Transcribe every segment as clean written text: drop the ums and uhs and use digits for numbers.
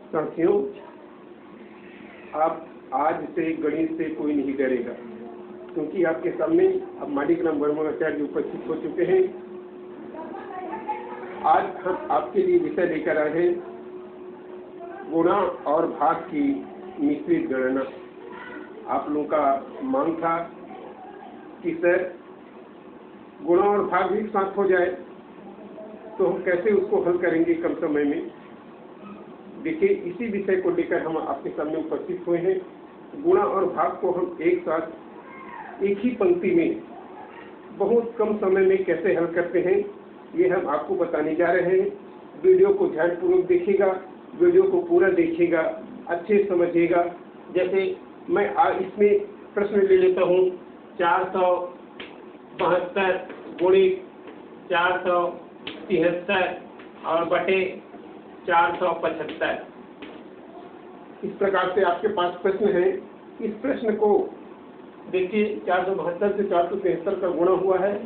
साथियों, आप आज से गणित से कोई नहीं डरेगा, क्योंकि आपके सामने अब मालिक राम वर्माचार्य उपस्थित हो चुके हैं। आज हम आपके लिए विषय लेकर आए हैं गुणा और भाग की मिश्रित गणना। आप लोगों का मांग था कि सर गुणा और भाग भी साथ हो जाए, तो हम कैसे उसको हल करेंगे कम समय में। देखिए, इसी विषय को लेकर हम आपके सामने उपस्थित हुए हैं। गुणा और भाग को हम एक साथ एक ही पंक्ति में बहुत कम समय में कैसे हल करते हैं, ये हम आपको बताने जा रहे हैं। वीडियो को ध्यानपूर्वक देखिएगा, वीडियो को पूरा देखिएगा, अच्छे समझिएगा। जैसे मैं इसमें प्रश्न ले लेता हूँ 472 गुणित 473 और बटे 475। इस प्रकार से आपके पास प्रश्न है। इस प्रश्न को देखिए, 472 से 473 का गुणा हुआ है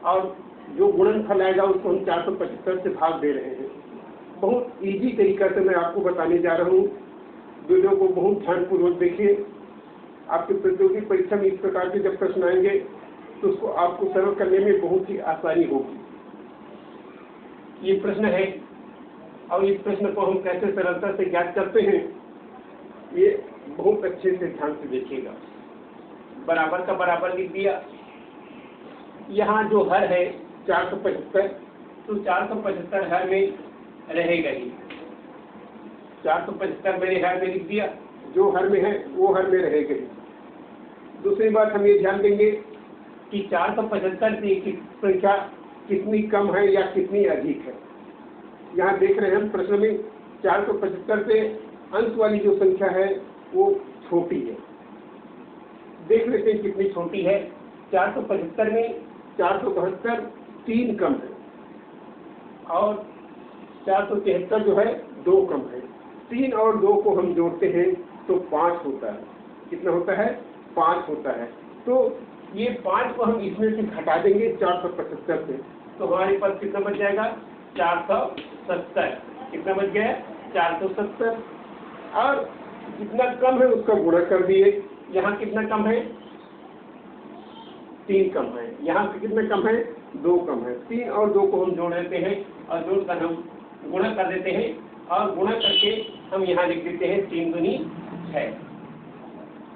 और जो गुणनफल आएगा उसको हम 475 से भाग दे रहे हैं। बहुत इजी तरीका से मैं आपको बताने जा रहा हूँ। वीडियो को बहुत ध्यानपूर्वक देखिए। आपकी प्रतियोगी परीक्षा में इस प्रकार के जब प्रश्न आएंगे तो उसको आपको सरल करने में बहुत ही आसानी होगी। ये प्रश्न है और इस प्रश्न को हम कैसे सरलता से ज्ञात करते हैं, ये बहुत अच्छे से ध्यान से देखिएगा। बराबर का बराबर लिख दिया। यहाँ जो हर है 475, तो 475 हर में रहेगा ही। 475 मेरे हर में लिख दिया, जो हर में है वो हर में रहेगा ही। दूसरी बात हम ये ध्यान देंगे कि 475 से एक संख्या कितनी कम है या कितनी अधिक है। यहाँ देख रहे हैं हम प्रश्न में 475 से अंश वाली जो संख्या है वो छोटी है। देख लेते हैं कितनी छोटी है। 475 में 472 3 कम है और 473 जो है 2 कम है। 3 और 2 को हम जोड़ते हैं तो 5 होता है। कितना होता है? 5 होता है। तो ये 5 को हम इसमें से घटा देंगे 475 से, तो हमारे पास कितना बच जाएगा? 470। कितना बच गया? 470। और जितना कम है उसका गुणा कर दिए। यहाँ कितना कम है? 3 कम है। यहाँ से कितना कम है? 2 कम है। 3 और 2 को हम जोड़ देते हैं और जोड़कर हम गुणा कर देते हैं और गुणा करके हम यहाँ लिख देते हैं 3 दूनी 6।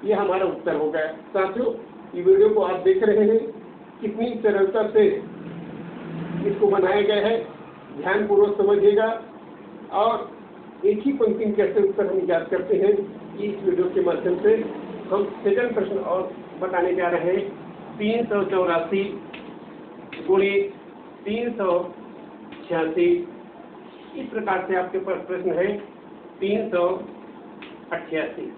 ये हमारा उत्तर हो गया। साथियों, ये वीडियो को आप देख रहे हैं, कितनी सरलता से इसको बनाया गया है। ध्यानपूर्वक समझिएगा और एक ही पंक्ति में कैसे उत्तर हम याद करते हैं, इस वीडियो के माध्यम से हम सेकंड प्रश्न और बताने जा रहे हैं। 384 गुणित 386। इस प्रकार से आपके पास प्रश्न है 388।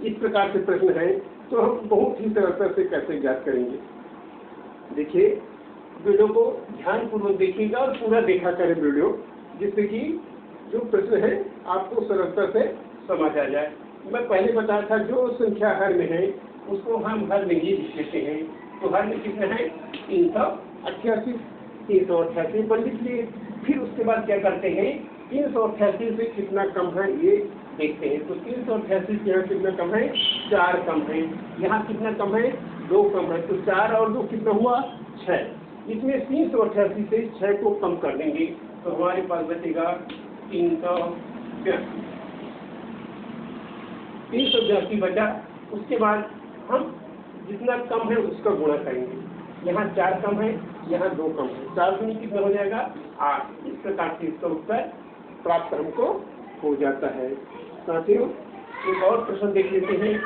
इस प्रकार से प्रश्न है, तो हम बहुत ही सरलता से कैसे ज्ञात करेंगे। देखिए, वीडियो को ध्यानपूर्वक देखिएगा और पूरा देखा करें वीडियो, जिससे कि जो प्रश्न है आपको सरलता से समझ आ जाए। मैं पहले बताया था जो संख्या हर में है उसको हम हर में ही लिख लेते हैं। तो हर में कितना है? 388। 388 पर लिख लिए। फिर उसके बाद क्या करते हैं? 388 से कितना कम है ये देखते हैं। तो 388 से यहाँ कितना कम है? 4 कम है। यहाँ कितना कम है? 2 कम है। तो 4 और 2 कितना हुआ? 6। इसमें 388 से 6 को कम कर देंगे तो हमारे पास बचेगा 382 बचा। उसके बाद हम जितना कम है उसका गुणा करेंगे। यहाँ 4 कम है, यहाँ 2 कम है। 4 दूनी कितना हो जाएगा? 8। इस प्रकार से इसका उत्तर प्राप्त हमको हो जाता है। साथियों, एक और प्रश्न देख लेते हैं।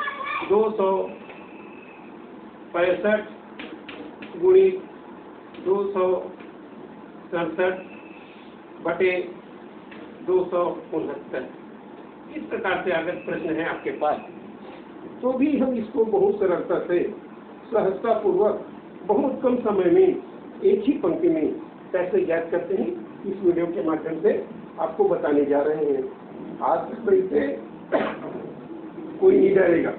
265 गुणित 267 बटे 269। इस प्रकार से अगर प्रश्न है आपके पास, तो भी हम इसको बहुत सरलता से, सहजता पूर्वक, बहुत कम समय में एक ही पंक्ति में कैसे ज्ञात करते हैं, इस वीडियो के माध्यम से आपको बताने जा रहे हैं। आज से कोई नहीं डरेगा।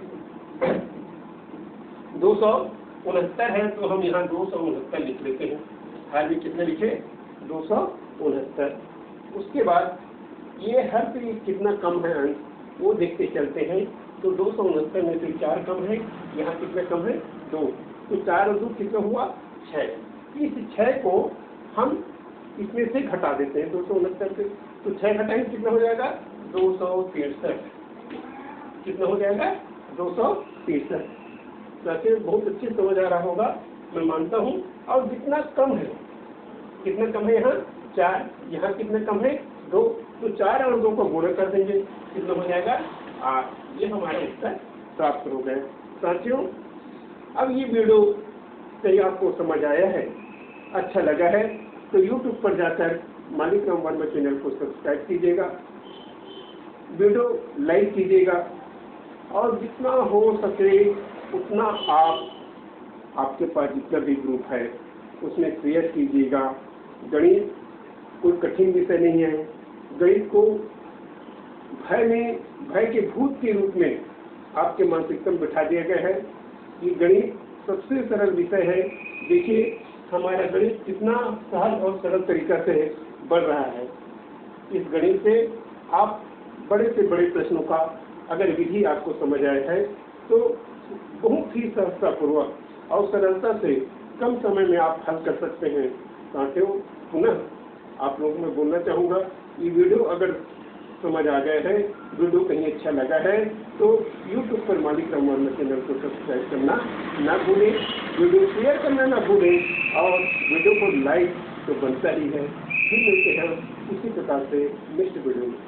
269 है तो हम यहाँ 269 लिख लेते हैं। हर में कितने लिखे? 269। उसके बाद ये हर पे कितना कम है अंक वो देखते चलते हैं। तो 269 में से 4 कम है, यहाँ कितना कम है 2, तो 4 और 2 कितना हुआ 6। इस 6 को हम इसमें से घटा देते हैं 269 से, तो 6 घटाएंगे कितना हो जाएगा 263। कितना हो जाएगा 263। वैसे बहुत अच्छी समझ आ रहा होगा मैं मानता हूँ। और जितना कम है, कितना कम है यहाँ 4, यहाँ कितना कम है 2, तो 4 और 2 को गुणा कर देंगे, कितना हो जाएगा 8। ये हमारे उत्तर प्राप्त हो गए। साथियों, अब ये वीडियो कहीं आपको समझ आया है, अच्छा लगा है, तो YouTube पर जाकर मालिक राम वर्मा चैनल को सब्सक्राइब कीजिएगा, वीडियो लाइक कीजिएगा, और जितना हो सके उतना आपके पास जितना भी ग्रुप है उसमें शेयर कीजिएगा। गणित कोई कठिन विषय नहीं है। गणित को भय के भूत के रूप में आपके मानसिकता में बिठा दिया गया है। ये गणित सबसे सरल विषय है। देखिए हमारा गणित कितना सहज और सरल तरीका से बढ़ रहा है। इस गणित से आप बड़े से बड़े प्रश्नों का अगर विधि आपको समझ आया है तो बहुत ही सहजतापूर्वक और सरलता से कम समय में आप हल कर सकते हैं। साथियों, पुनः आप लोगों में बोलना चाहूँगा, ये वीडियो अगर समझ आ गया है, वीडियो कहीं अच्छा लगा है, तो YouTube पर मालिक राम वर्मा चैनल को सब्सक्राइब करना ना भूलें, वीडियो शेयर करना ना भूलें, और वीडियो को लाइक तो बनता ही है। फिर मिलते हैं उसी प्रकार से नेक्स्ट वीडियो में।